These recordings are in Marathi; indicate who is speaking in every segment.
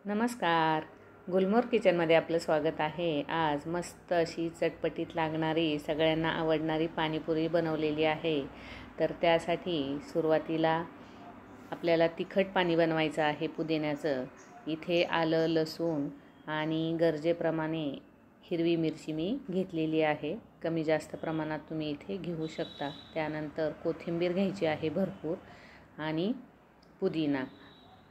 Speaker 1: नमस्कार. गुलमोहर किचनमध्ये आपलं स्वागत आहे. आज मस्त अशी चटपटीत लागणारी सगळ्यांना आवडणारी पाणीपुरी बनवलेली आहे. तर त्यासाठी सुरुवातीला आपल्याला तिखट पाणी बनवायचं आहे पुदिन्याचं. इथे आलं, लसूण आणि गरजेप्रमाणे हिरवी मिरची मी घेतलेली आहे. कमी जास्त प्रमाणात तुम्ही इथे घेऊ शकता. त्यानंतर कोथिंबीर घ्यायची आहे भरपूर आणि पुदिना.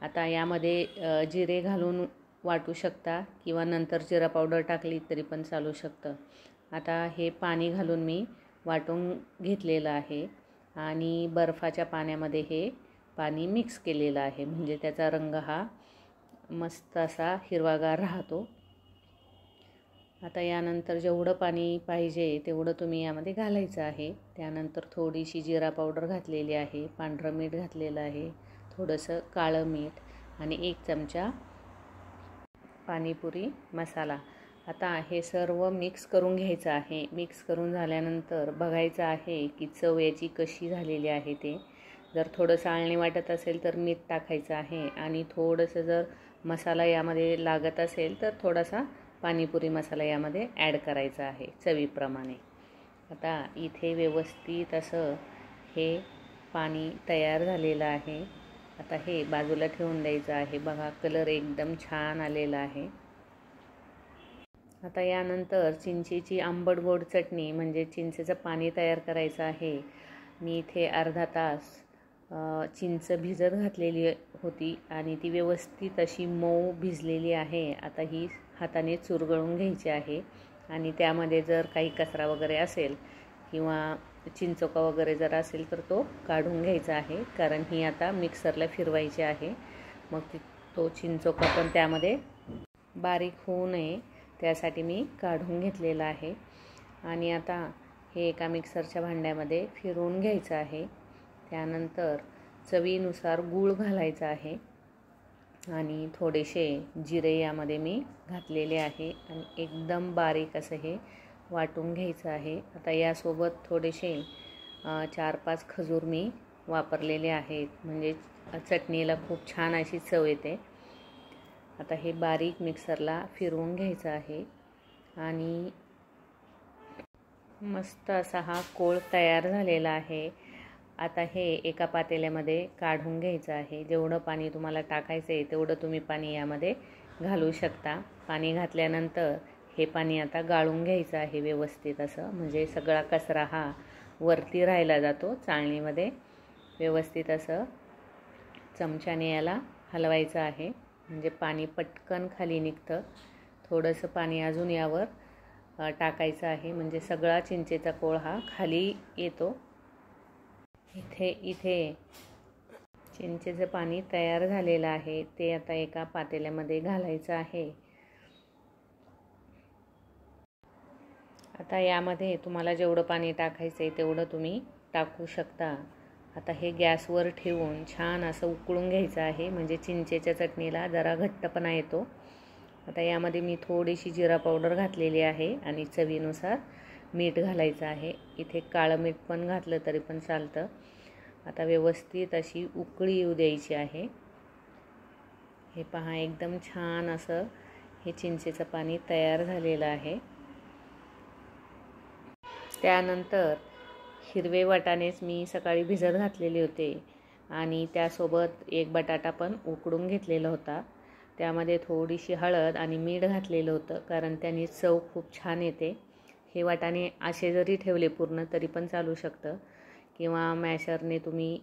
Speaker 1: आता यामध्ये जिरे घालून वाटू शकता किंवा नंतर जिरा पावडर टाकली तरी पण चालू शकतं. आता हे पाणी घालून मी वाटून घेतलेलं आहे आणि बर्फाच्या पाण्यामध्ये हे पाणी मिक्स केलेलं आहे, म्हणजे त्याचा रंग हा मस्त असा हिरवागार राहतो. आता यानंतर जेवढं पाणी पाहिजे तेवढं तुम्ही यामध्ये घालायचं आहे. त्यानंतर थोडीशी जिरा पावडर घातलेली आहे, पांढरं मीठ घातलेलं आहे, थोडंसं काळं मीठ आणि 1 चमचा पाणीपुरी मसाला. आता हे सर्व मिक्स करून घ्यायचं आहे. मिक्स करून झाल्यानंतर बघायचं आहे की चव याची कशी झालेली आहे ते. जर थोडंसं आळणी वाटत असेल तर मीठ टाकायचं आहे आणि थोडंसं जर मसाला यामध्ये लागत असेल तर थोडासा पाणीपुरी मसाला यामध्ये ॲड करायचा आहे चवीप्रमाणे. आता इथे व्यवस्थित असं हे पाणी तयार झालेलं आहे. आता हे बाजूला ठेवून द्यायचं आहे. बघा, कलर एकदम छान आलेला आहे. आता यानंतर चिंचेची आंबट गोड चटणी म्हणजे चिंचेचं पाणी तयार करायचं आहे. मी इथे अर्धा तास चिंच भिजत घातलेली होती आणि ती व्यवस्थित अशी मऊ भिजलेली आहे. आता ही हाताने चुरगळून घ्यायची आहे आणि त्यामध्ये जर काही कचरा वगैरे असेल किंवा चिंचोका वगैरे जर असेल तर तो काढून घ्यायचा आहे, कारण ही आता मिक्सरला फिरवायची आहे. मग तो चिंचोका पण त्यामध्ये बारीक होऊ नये त्यासाठी मी काढून घेतलेला आहे. आणि आता हे एका मिक्सरच्या भांड्यामध्ये फिरवून घ्यायचं आहे. त्यानंतर चवीनुसार गूळ घालायचा आहे आणि थोडेसे जिरे यामध्ये मी घातलेले आहे आणि एकदम बारीक असं हे वाटून घ्यायचं आहे. आता यासोबत थोडेसे 4-5 खजूर मी वापरलेले आहेत, म्हणजे चटणीला खूप छान अशी चव येते. आता हे बारीक मिक्सरला फिरवून घ्यायचं आहे आणि मस्त असा हा कोळ तयार झालेला आहे. आता हे एका पातेल्यामध्ये काढून घ्यायचं आहे. जेवढं पाणी तुम्हाला टाकायचं आहे तेवढं तुम्ही पाणी यामध्ये घालू शकता. पाणी घातल्यानंतर हे पाणी आता गाळून घ्यायचं आहे व्यवस्थित असं, म्हणजे सगळा कचरा हा वरती राहिला जातो चाळणीमध्ये. व्यवस्थित असं चमच्याने याला हलवायचं आहे, म्हणजे पाणी पटकन खाली निघतं. थोडंसं पाणी अजून यावर टाकायचं आहे, म्हणजे सगळा चिंचेचा कोळ हा खाली येतो. इथे चिंचेचं पाणी तयार झालेलं आहे. ते आता एका पातेल्यामध्ये घालायचं आहे. आता यामध्ये तुम्हाला जेवढं पाणी टाकायचं आहे तेवढं तुम्ही टाकू शकता. आता हे गॅसवर ठेवून छान असं उकळून घ्यायचं आहे, म्हणजे चिंचेच्या चटणीला जरा घट्टपणा येतो. आता यामध्ये मी थोडीशी जिरा पावडर घातलेली आहे आणि चवीनुसार मीठ घालायचं आहे. इथे काळं मीठ पण घातलं तरी पण चालतं. आता व्यवस्थित अशी उकळी येऊ द्यायची आहे. हे पहा, एकदम छान असं हे चिंचेचं पाणी तयार झालेलं आहे. त्यानंतर हिरवे वाटाणेच मी सकाळी भिजत घातलेले होते आणि त्यासोबत 1 बटाटा पण उकडून घेतलेला होता. त्यामध्ये थोडीशी हळद आणि मीठ घातलेलं होतं, कारण त्याने चव खूप छान येते. हे वाटाणे असे जरी ठेवले पूर्ण तरी पण चालू शकतं, किंवा मॅशरने तुम्ही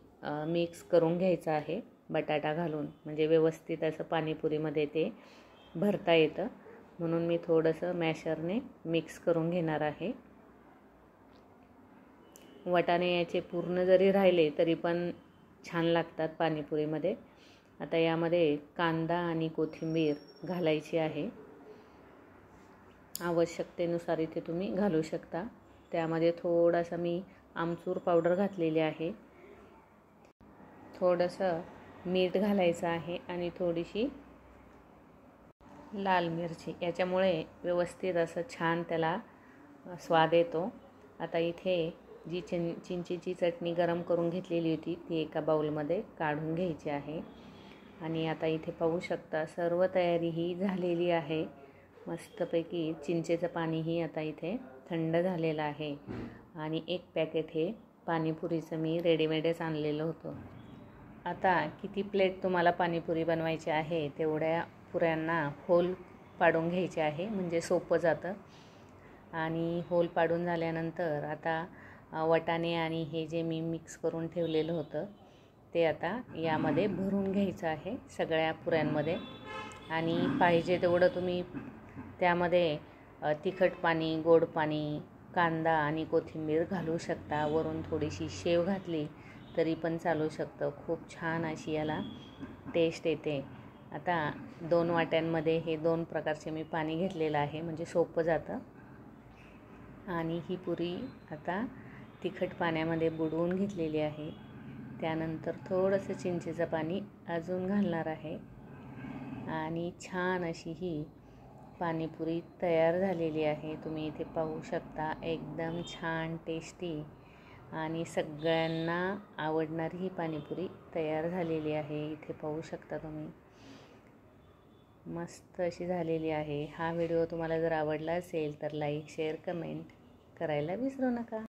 Speaker 1: मिक्स करून घ्यायचं आहे बटाटा घालून, म्हणजे व्यवस्थित असं पाणीपुरीमध्ये ते भरता येतं. म्हणून मी थोडंसं मॅशरने मिक्स करून घेणार आहे. वाटाणे याचे पूर्ण जरी राहिले तरी पण छान लागतात पाणीपुरीमध्ये. आता यामध्ये कांदा आणि कोथिंबीर घालायची आहे. आवश्यकतेनुसार इथे तुम्ही घालू शकता. त्यामध्ये थोडासा मी आमचूर पावडर घातलेली आहे, थोडंसं मीठ घालायचं आहे आणि थोडीशी लाल मिरची. याच्यामुळे व्यवस्थित असं छान त्याला स्वाद येतो. आता इथे जी चिंचेची चटणी गरम करून घेतलेली होती ती एका बाउलमध्ये काढून घ्यायची आहे आणि आता इथे पाहू शकता सर्व तयारी ही झालेली आहे. मस्तपैकी चिंचेचं पाणीही आता इथे थंड झालेलं आहे. आणि एक पॅकेट हे पाणीपुरीचं मी रेडीमेडच आणलेलं होतं. आता किती प्लेट तुम्हाला पाणीपुरी बनवायची आहे तेवढ्या पुऱ्यांना होल पाडून घ्यायचे आहे, म्हणजे सोपं जातं. आणि होल पाडून झाल्यानंतर आता वाटाणे आणि हे जे मी मिक्स करून ठेवलेलं होतं ते आता यामध्ये भरून घ्यायचं आहे सगळ्या पुऱ्यांमध्ये. आणि पाहिजे तेवढं तुम्ही त्यामध्ये तिखट पाणी, गोड पाणी, कांदा आणि कोथिंबीर घालू शकता. वरून थोडीशी शेव घातली तरी पण चालू शकतं. खूप छान अशी याला टेस्ट येते. आता 2 वाट्यांमध्ये हे 2 प्रकारचे मी पाणी घेतलेलं आहे, म्हणजे सोपं जातं. आणि ही पुरी आता तिखट पाण्यामध्ये बुडवून घेतलेली आहे. त्यानंतर थोडंसं चिंचेचं पाणी अजून घालणार आहे. आणि छान अशी ही पाणीपुरी तयार झालेली आहे. तुम्ही इथे पाहू शकता, एकदम छान टेस्टी आणि सगळ्यांना आवडणारी ही पाणीपुरी तयार झालेली आहे. इथे पाहू शकता तुम्ही, मस्त अशी झालेली आहे. हा व्हिडिओ तुम्हाला जर आवडला असेल तर लाईक, शेअर, कमेंट करायला विसरू नका.